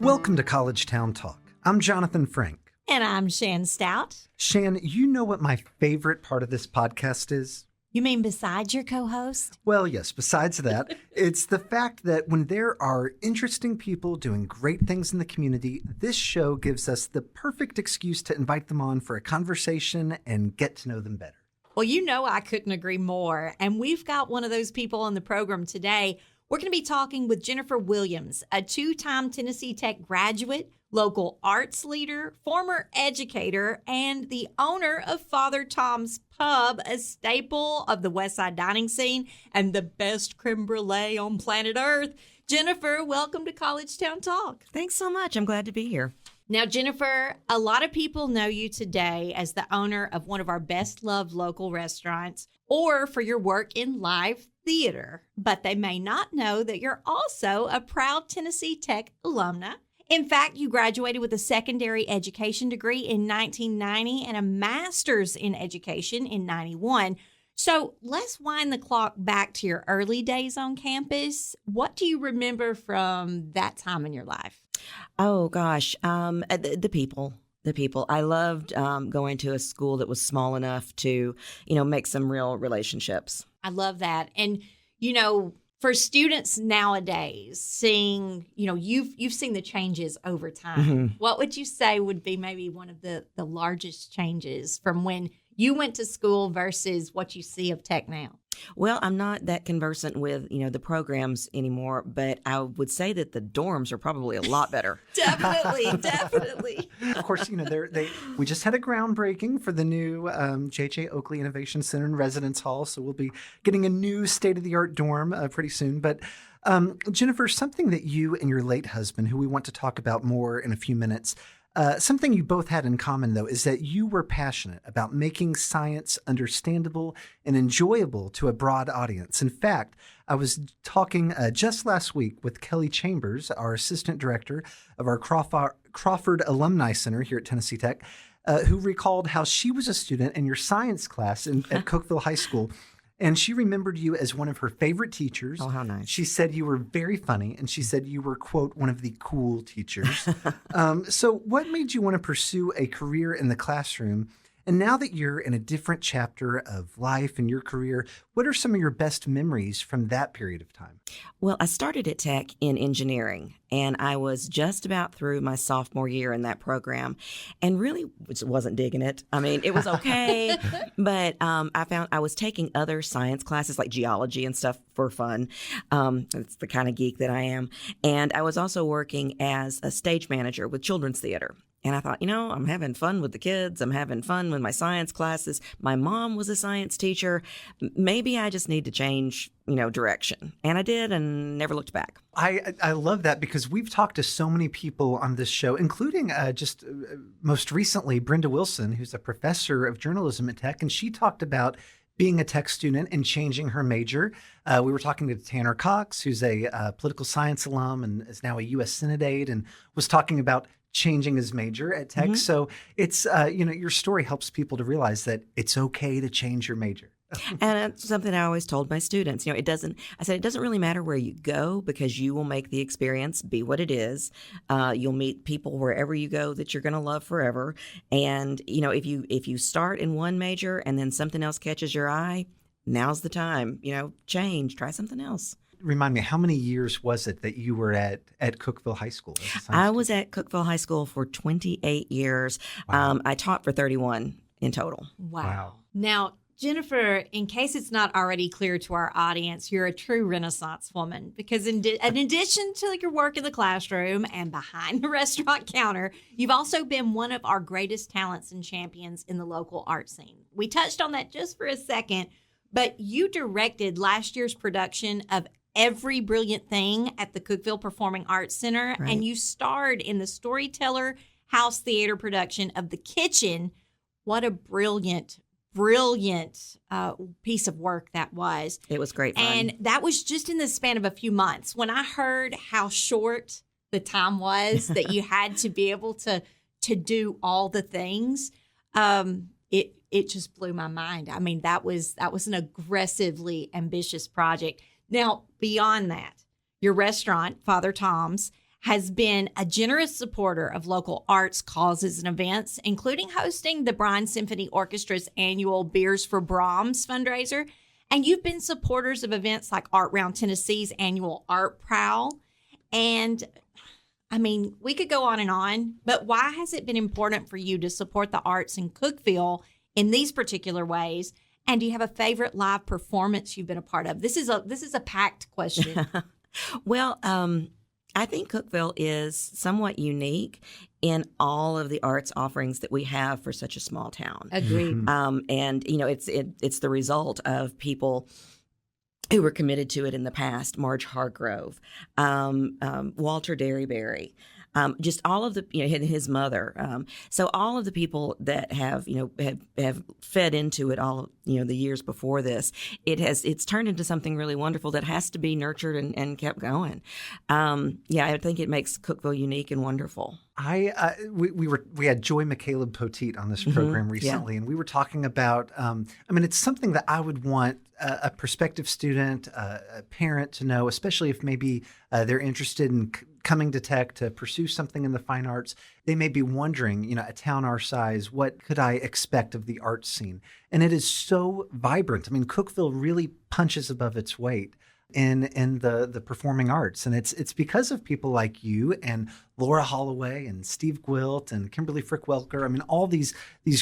Welcome to College Town Talk. I'm Jonathan Frank. And I'm Shan Stout. Shan, you know what my favorite part of this podcast is? You mean besides your co-host? Well, yes, besides that, it's the fact that when there are interesting people doing great things in the community, this show gives us the perfect excuse to invite them on for a conversation and get to know them better. Well, you know I couldn't agree more. And we've got one of those people on the program today. We're going to be talking with Jennifer Williams, a two-time Tennessee Tech graduate, local arts leader, former educator, and the owner of Father Tom's Pub, a staple of the WestSide dining scene and the best creme brulee on planet Earth. Jennifer, welcome to College Town Talk. Thanks so much. I'm glad to be here. Now, Jennifer, a lot of people know you today as the owner of one of our best-loved local restaurants or for your work in live theater, but they may not know that you're also a proud Tennessee Tech alumna. In fact, you graduated with a secondary education degree in 1990 and a master's in education in 91. So let's wind the clock back to your early days on campus. What do you remember from that time in your life? Oh, gosh. The people. I loved going to a school that was small enough to, make some real relationships. I love that. And, for students nowadays, seeing, you've seen the changes over time. Mm-hmm. What would you say would be maybe one of the largest changes from when you went to school versus what you see of tech now? Well, I'm not that conversant with, the programs anymore, but I would say that the dorms are probably a lot better. Definitely. Of course, we just had a groundbreaking for the new J.J. Oakley Innovation Center and Residence Hall, so we'll be getting a new state-of-the-art dorm pretty soon. But Jennifer, something that you and your late husband, who we want to talk about more in a few minutes, something you both had in common, though, is that you were passionate about making science understandable and enjoyable to a broad audience. In fact, I was talking just last week with Kelly Chambers, our assistant director of our Crawford Alumni Center here at Tennessee Tech, who recalled how she was a student in your science class at Cookeville High School. And she remembered you as one of her favorite teachers. Oh, how nice. She said you were very funny, and she said you were, quote, one of the cool teachers. So what made you want to pursue a career in the classroom? And now that you're in a different chapter of life in your career, what are some of your best memories from that period of time? Well, I started at Tech in engineering, and I was just about through my sophomore year in that program and really wasn't digging it. I mean, it was okay, but I found I was taking other science classes like geology and stuff for fun. It's the kind of geek that I am. And I was also working as a stage manager with children's theater. And I thought, I'm having fun with the kids. I'm having fun with my science classes. My mom was a science teacher. Maybe I just need to change, direction. And I did and never looked back. I love that because we've talked to so many people on this show, including most recently Brenda Wilson, who's a professor of journalism at Tech. And she talked about being a Tech student and changing her major. We were talking to Tanner Cox, who's a political science alum and is now a U.S. Senate aide, and was talking about changing his major at Tech. Mm-hmm. So it's, your story helps people to realize that it's okay to change your major. And it's something I always told my students, it doesn't really matter where you go because you will make the experience be what it is. You'll meet people wherever you go that you're going to love forever. And, if you start in one major and then something else catches your eye, now's the time, change, try something else. Remind me, how many years was it that you were at Cookeville High School? I was at Cookeville High School for 28 years. Wow. I taught for 31 in total. Wow. Now, Jennifer, in case it's not already clear to our audience, you're a true Renaissance woman because in addition to your work in the classroom and behind the restaurant counter, you've also been one of our greatest talents and champions in the local art scene. We touched on that just for a second, but you directed last year's production of Every Brilliant Thing at the Cookeville Performing Arts Center, right. And you starred in the Storyteller House Theater production of The Kitchen. What a brilliant piece of work that was. It was great fun. And that was just in the span of a few months. When I heard how short the time was that you had to be able to do all the things, it just blew my mind. I mean, that was an aggressively ambitious project. Now, beyond that, your restaurant, Father Tom's, has been a generous supporter of local arts causes and events, including hosting the Bryan Symphony Orchestra's annual Beers for Brahms fundraiser. And you've been supporters of events like Art Round Tennessee's annual Art Prowl. And I mean, we could go on, but why has it been important for you to support the arts in Cookeville in these particular ways? And do you have a favorite live performance you've been a part of? This is a packed question. Well, I think Cookeville is somewhat unique in all of the arts offerings that we have for such a small town. Agreed. And it's the result of people who were committed to it in the past. Marge Hargrove, Walter Derryberry, just all of the, his mother. So all of the people that have fed into it all, the years before this, it's turned into something really wonderful that has to be nurtured and kept going. I think it makes Cookeville unique and wonderful. We had Joy McCaleb Poteet on this program recently, and we were talking about. It's something that I would want a prospective student, a parent to know, especially if maybe they're interested in coming to Tech to pursue something in the fine arts. They may be wondering, a town our size, what could I expect of the arts scene? And it is so vibrant. Cookeville really punches above its weight in the performing arts, and it's because of people like you and Laura Holloway and Steve Gwilt and Kimberly Frick Welker. All these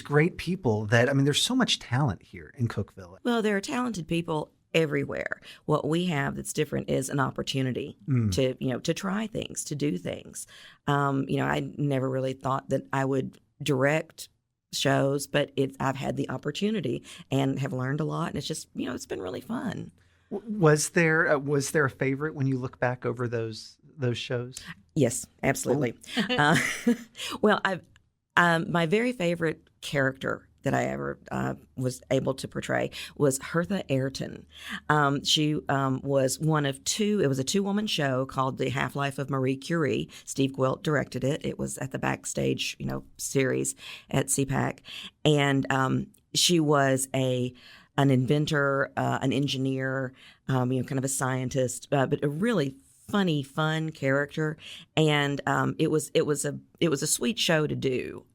great people that there's so much talent here in Cookeville. Well, there are talented people everywhere. What we have that's different is an opportunity to try things, to do things. I never really thought that I would direct shows, but I've had the opportunity and have learned a lot, and it's just it's been really fun. Was there a favorite when you look back over those shows? Yes, absolutely. Well, my very favorite character that I ever was able to portray was Hertha Ayrton. She was one of two. It was a 2-woman show called The Half-Life of Marie Curie. Steve Gwilt directed it. It was at the Backstage, series at CPAC, and she was an inventor, an engineer, kind of a scientist, but a really funny, fun character. And it was a sweet show to do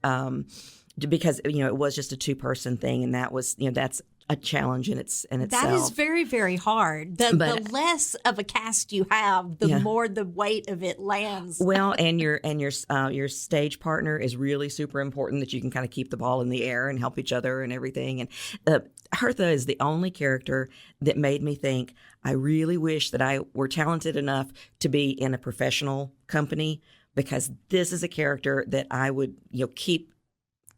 because it was just a 2-person thing, and that was that's a challenge in itself. That is very, very hard. The less of a cast you have, the more the weight of it lands. Well, and your stage partner is really super important, that you can kind of keep the ball in the air and help each other and everything. And Hertha is the only character that made me think, I really wish that I were talented enough to be in a professional company, because this is a character that I would keep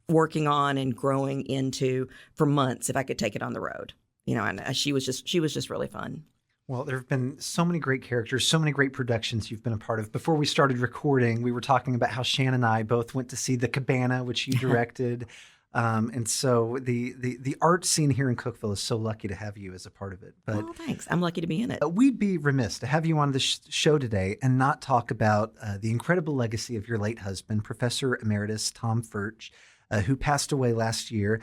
working on and growing into for months if I could take it on the road. And she was just really fun. Well, there have been so many great characters, so many great productions you've been a part of. Before we started recording, we were talking about how Shannon and I both went to see The Cabana, which you directed. And so the art scene here in Cookeville is so lucky to have you as a part of it. But thanks. I'm lucky to be in it. We'd be remiss to have you on the show today and not talk about the incredible legacy of your late husband, Professor Emeritus Tom Furtsch, who passed away last year.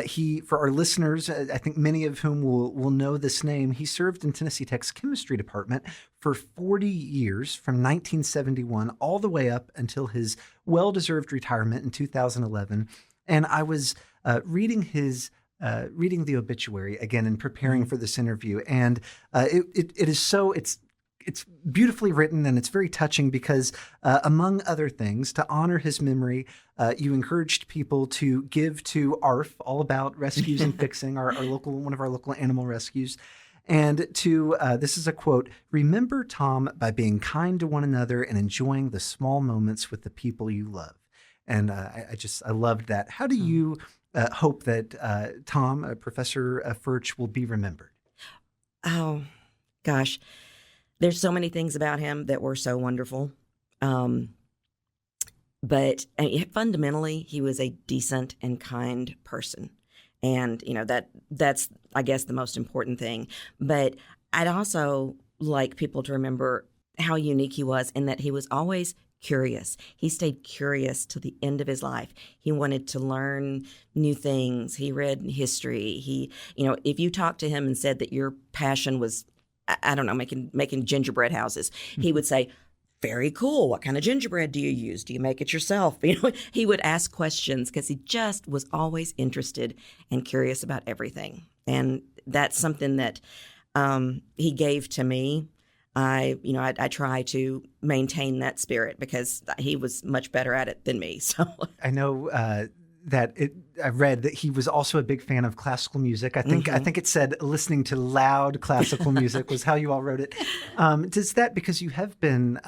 He, for our listeners, I think many of whom will know this name, he served in Tennessee Tech's chemistry department for 40 years, from 1971 all the way up until his well-deserved retirement in 2011. And I was reading the obituary again and preparing for this interview, and it is so it's beautifully written, and it's very touching because, among other things, to honor his memory, you encouraged people to give to ARF, All About Rescues and Fixing, one of our local animal rescues. And to, this is a quote, "Remember Tom by being kind to one another and enjoying the small moments with the people you love." And I loved that. How do you hope that Tom, Professor Furtsch, will be remembered? Oh, gosh. There's so many things about him that were so wonderful. But fundamentally, he was a decent and kind person. And, that's, I guess, the most important thing. But I'd also like people to remember how unique he was in that he was always curious. He stayed curious to the end of his life. He wanted to learn new things. He read history. He, if you talked to him and said that your passion was, I don't know, making gingerbread houses, he would say, very cool. What kind of gingerbread do you use? Do you make it yourself? He would ask questions because he just was always interested and curious about everything. And that's something that he gave to me. I try to maintain that spirit because he was much better at it than me. So I know I read that he was also a big fan of classical music. I think it said listening to loud classical music was how you all wrote it. Does that, because you have been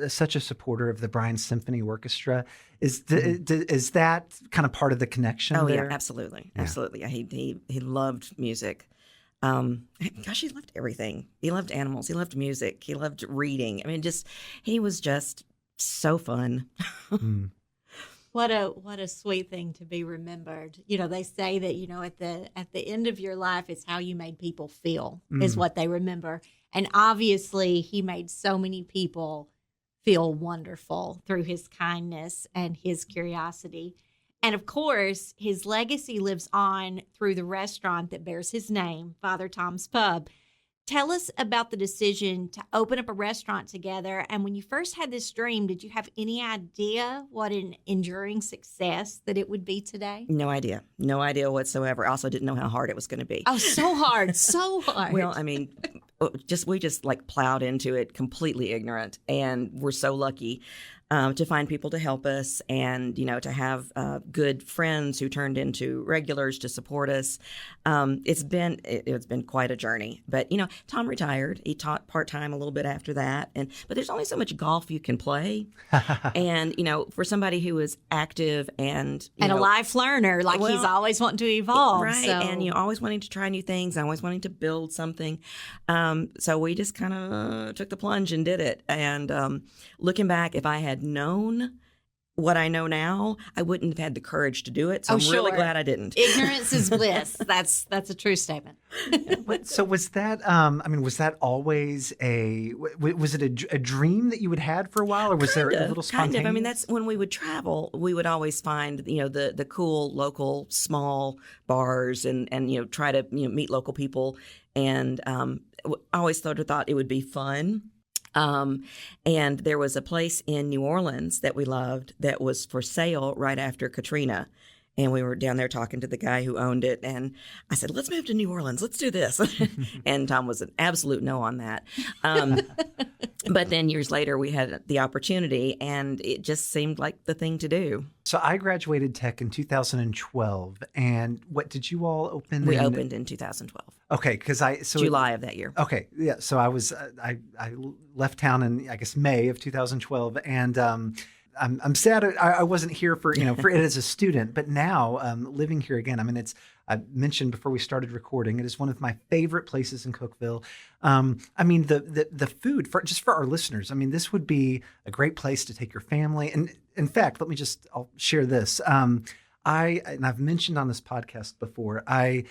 such a supporter of the Bryan Symphony Orchestra, is that kind of part of the connection? Oh there? Yeah, absolutely. Yeah, he loved music. Gosh, he loved everything. He loved animals. He loved music. He loved reading. I mean, he was just so fun. What a sweet thing to be remembered. They say that, at the end of your life, it's how you made people feel is what they remember. And obviously he made so many people feel wonderful through his kindness and his curiosity. And of course, his legacy lives on through the restaurant that bears his name, Father Tom's Pub. Tell us about the decision to open up a restaurant together. And when you first had this dream, did you have any idea what an enduring success that it would be today? No idea. No idea whatsoever. I also didn't know how hard it was going to be. Oh, so hard. So hard. Well, I mean, we just like plowed into it completely ignorant. And we're so lucky to find people to help us and, to have good friends who turned into regulars to support us. It's been quite a journey. But, Tom retired. He taught part-time a little bit after that. But there's only so much golf you can play. And, for somebody who is active and a life learner, he's always wanting to evolve. Right. So. And, always wanting to try new things, always wanting to build something. So we just kind of took the plunge and did it. And looking back, if I had known what I know now, I wouldn't have had the courage to do it. So I'm really glad I didn't. Ignorance is bliss. That's a true statement. So was that, was that always was it a dream that you had had for a while, or was there a little spontaneous? Kind of. I mean, that's when we would travel, we would always find, the cool local small bars and try to, meet local people. And I always thought it would be fun. And there was a place in New Orleans that we loved that was for sale right after Katrina. And we were down there talking to the guy who owned it. And I said, let's move to New Orleans. Let's do this. And Tom was an absolute no on that. But then years later, we had the opportunity, and it just seemed like the thing to do. So I graduated tech in 2012. And what did you all open? We opened in 2012. Okay, because July of that year. Okay, yeah. So I was I left town in, I guess, May of 2012, and I'm sad I wasn't here for for it as a student, but now living here again. I mean, I mentioned before we started recording, it is one of my favorite places in Cookeville. I mean, the food for our listeners. I mean, this would be a great place to take your family. And in fact, I'll share this. I've mentioned on this podcast before, I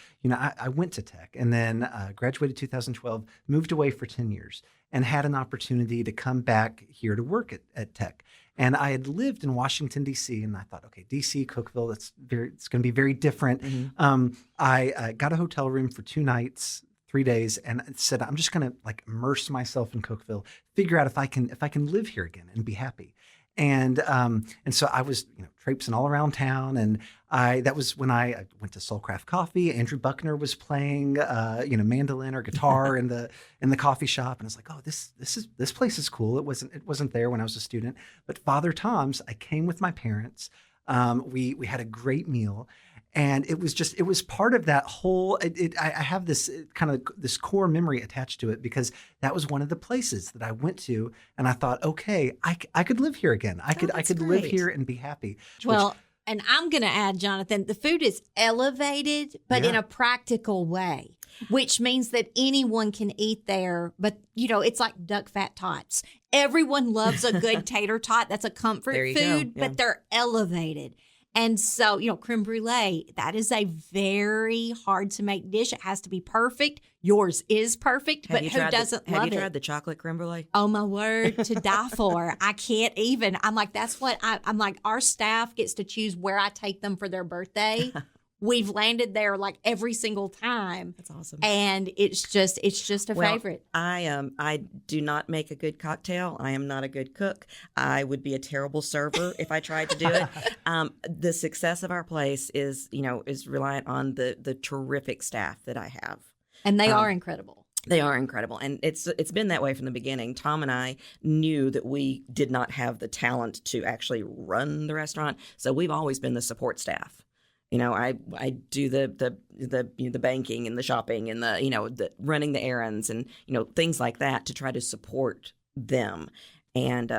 went to tech and then graduated 2012, moved away for 10 years and had an opportunity to come back here to work at tech. And I had lived in Washington, D.C., and I thought, okay, D.C., Cookeville, it's going to be very different. Mm-hmm. I got a hotel room for 2 nights, 3 days, and said, I'm just going to immerse myself in Cookeville, figure out if I can live here again and be happy. And so I was traipsing all around town, and that was when I went to Soulcraft Coffee. Andrew Buckner was playing mandolin or guitar in the coffee shop, and I was like, oh, this place is cool. It wasn't there when I was a student, but Father Tom's, I came with my parents. We had a great meal. And it was part of that whole, I have this kind of this core memory attached to it because that was one of the places that I went to and I thought, okay, I could live here again. I could live here and be happy. Well, and I'm going to add, Jonathan, the food is elevated, but in a practical way, which means that anyone can eat there. But, it's like duck fat tots. Everyone loves a good tater tot. That's a comfort food, but they're elevated. And so, creme brulee, that is a very hard to make dish. It has to be perfect. Yours is perfect, but who doesn't love it? Have you tried the chocolate creme brulee? Oh, my word, to die for. I can't even. I'm like, that's what I'm like, our staff gets to choose where I take them for their birthday. we've landed there like every single time. That's awesome. And it's just a favorite. I do not make a good cocktail. I am not a good cook. I would be a terrible server if I tried to do it. The success of our place is reliant on the terrific staff that I have. And they are incredible. They are incredible. And it's been that way from the beginning. Tom and I knew that we did not have the talent to actually run the restaurant. So we've always been the support staff. I do the banking and the shopping and the running the errands and things like that to try to support them. And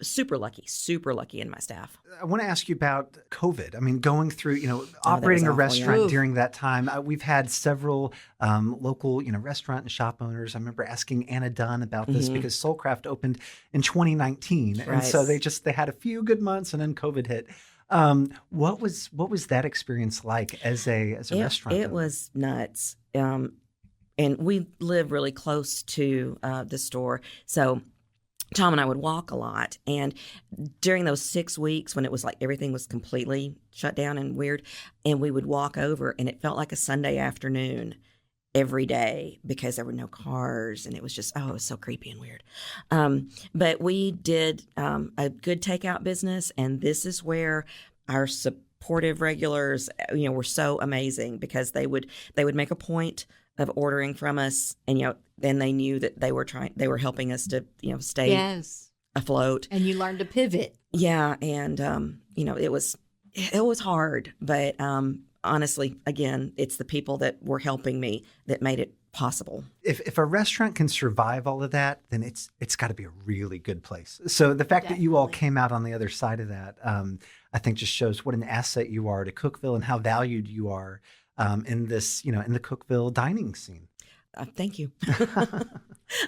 super lucky in my staff. I want to ask you about COVID. I mean, going through, operating a restaurant during that time. We've had several local, restaurant and shop owners. I remember asking Anna Dunn about this because Soulcraft opened in 2019. Right. And so they had a few good months and then COVID hit. What was that experience like as a restaurant owner? It was nuts. And we live really close to the store. So Tom and I would walk a lot. And during those 6 weeks when it was like everything was completely shut down and weird, and we would walk over and it felt like a Sunday afternoon every day because there were no cars and it was just, it was so creepy and weird. But we did a good takeout business, and this is where our supportive regulars, were so amazing because they would make a point of ordering from us, and then they knew that they were helping us to stay afloat. And you learned to pivot. Yeah, and it was hard, but honestly, again, it's the people that were helping me that made it possible. If a restaurant can survive all of that, then it's got to be a really good place. So the fact that you all came out on the other side of that, I think just shows what an asset you are to Cookeville and how valued you are in this, in the Cookeville dining scene. Thank you.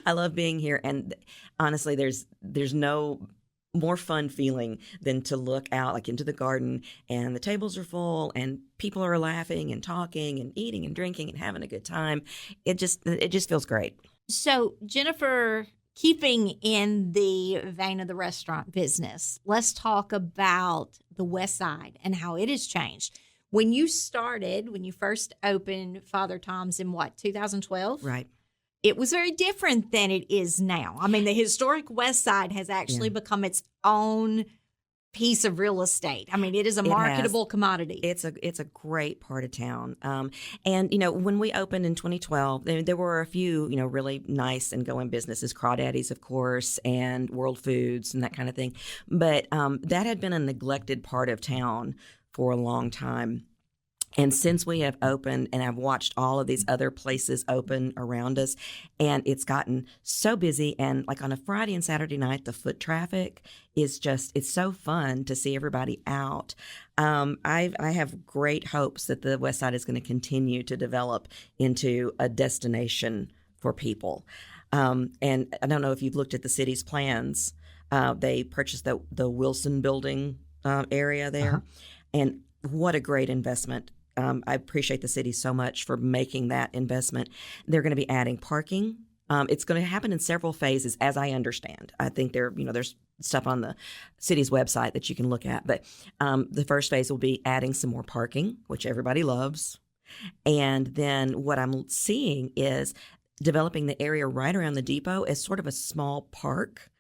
I love being here, and honestly, there's no more fun feeling than to look out like into the garden and the tables are full and people are laughing and talking and eating and drinking and having a good time. It just feels great. So Jennifer, keeping in the vein of the restaurant business, let's talk about the WestSide and how it has changed. When you first opened Father Tom's in 2012? Right. It was very different than it is now. I mean, the historic WestSide has actually become its own piece of real estate. I mean, it is a marketable commodity. It's a great part of town. And when we opened in 2012, there were a few really nice and going businesses, Crawdaddy's, of course, and World Foods and that kind of thing. But that had been a neglected part of town for a long time. And since we have opened, and I've watched all of these other places open around us, and it's gotten so busy. And like on a Friday and Saturday night, the foot traffic is it's so fun to see everybody out. I have great hopes that the WestSide is going to continue to develop into a destination for people. And I don't know if you've looked at the city's plans. They purchased the Wilson building area there. And what a great investment. I appreciate the city so much for making that investment. They're going to be adding parking. It's going to happen in several phases, as I understand. I think there's stuff on the city's website that you can look at. But the first phase will be adding some more parking, which everybody loves. And then what I'm seeing is developing the area right around the depot as sort of a small park.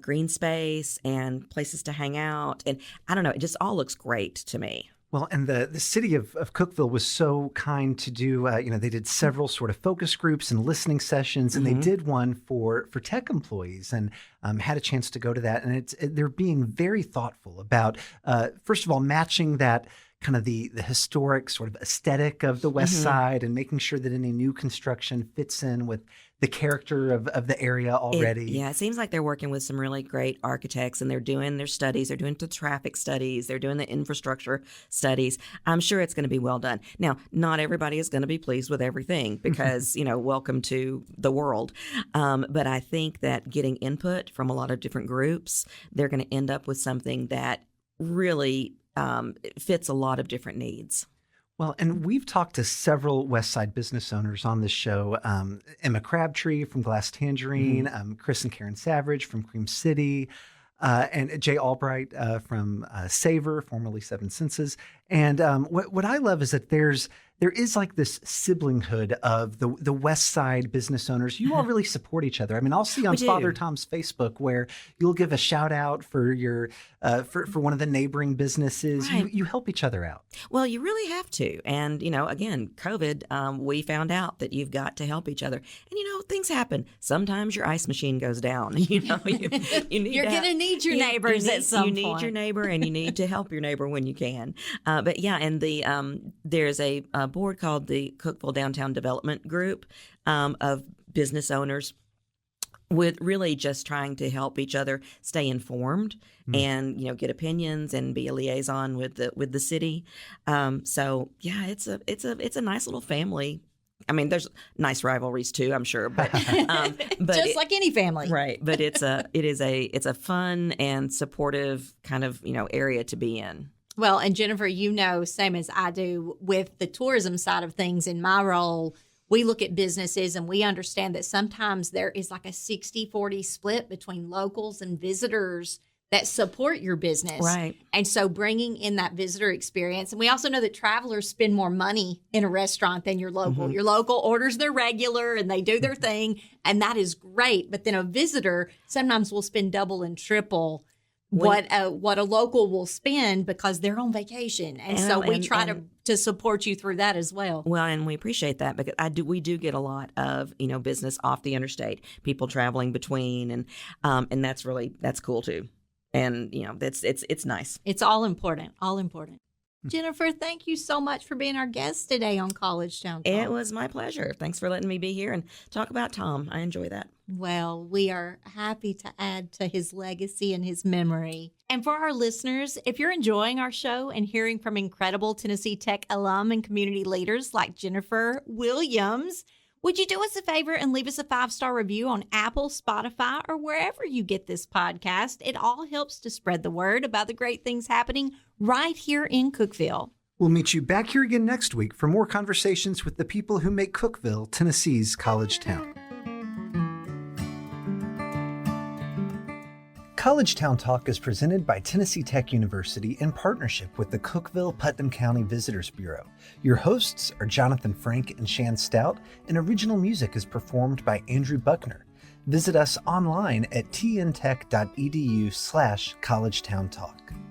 Green space and places to hang out. And I don't know, it just all looks great to me. Well, and the city of Cookeville was so kind to do, they did several sort of focus groups and listening sessions, and they did one for tech employees, and had a chance to go to that. And they're being very thoughtful about, first of all, matching that kind of the historic sort of aesthetic of the West Side and making sure that any new construction fits in with the character of the area already. It seems like they're working with some really great architects, and they're doing their studies. They're doing the traffic studies. They're doing the infrastructure studies. I'm sure it's going to be well done. Now, not everybody is going to be pleased with everything because, welcome to the world. But I think that getting input from a lot of different groups, they're going to end up with something that really fits a lot of different needs. Well, and we've talked to several WestSide business owners on this show. Emma Crabtree from Glass Tangerine, Chris and Karen Savage from Cream City. and Jay Albright from Savor, formerly Seven Senses. And what I love is that there is like this siblinghood of the West Side business owners. You all really support each other. I mean, I'll see on Father Tom's Facebook where you'll give a shout out for your for one of the neighboring businesses. Right. You help each other out. Well, you really have to. And, again, COVID, we found out that you've got to help each other. And, things happen. Sometimes your ice machine goes down. You need You're going to need your neighbors at some point. You need your neighbor, and you need to help your neighbor when you can. But yeah, and there's a board called the Cookeville Downtown Development Group of business owners, with really just trying to help each other stay informed and get opinions and be a liaison with the city. So yeah, it's a nice little family. I mean, there's nice rivalries too, I'm sure, but just like any family, right? But it's a fun and supportive kind of area to be in. Well, and Jennifer, same as I do with the tourism side of things in my role, we look at businesses and we understand that sometimes there is like a 60-40 split between locals and visitors that support your business. Right. And so bringing in that visitor experience. And we also know that travelers spend more money in a restaurant than your local. Mm-hmm. Your local orders their regular and they do their thing. And that is great. But then a visitor sometimes will spend double and triple what a local will spend because they're on vacation. And so we try to support you through that as well. Well, and we appreciate that because we do get a lot of, business off the interstate, people traveling between, and that's cool too. And, it's nice. It's all important, all important. Jennifer, thank you so much for being our guest today on College Town Talk. It was my pleasure. Thanks for letting me be here and talk about Tom. I enjoy that. Well, we are happy to add to his legacy and his memory. And for our listeners, if you're enjoying our show and hearing from incredible Tennessee Tech alum and community leaders like Jennifer Williams, would you do us a favor and leave us a 5-star review on Apple, Spotify, or wherever you get this podcast? It all helps to spread the word about the great things happening right here in Cookeville. We'll meet you back here again next week for more conversations with the people who make Cookeville Tennessee's college town. College Town Talk is presented by Tennessee Tech University in partnership with the Cookeville-Putnam County Visitors Bureau. Your hosts are Jonathan Frank and Shan Stout, and original music is performed by Andrew Buckner. Visit us online at tntech.edu/collegetowntalk.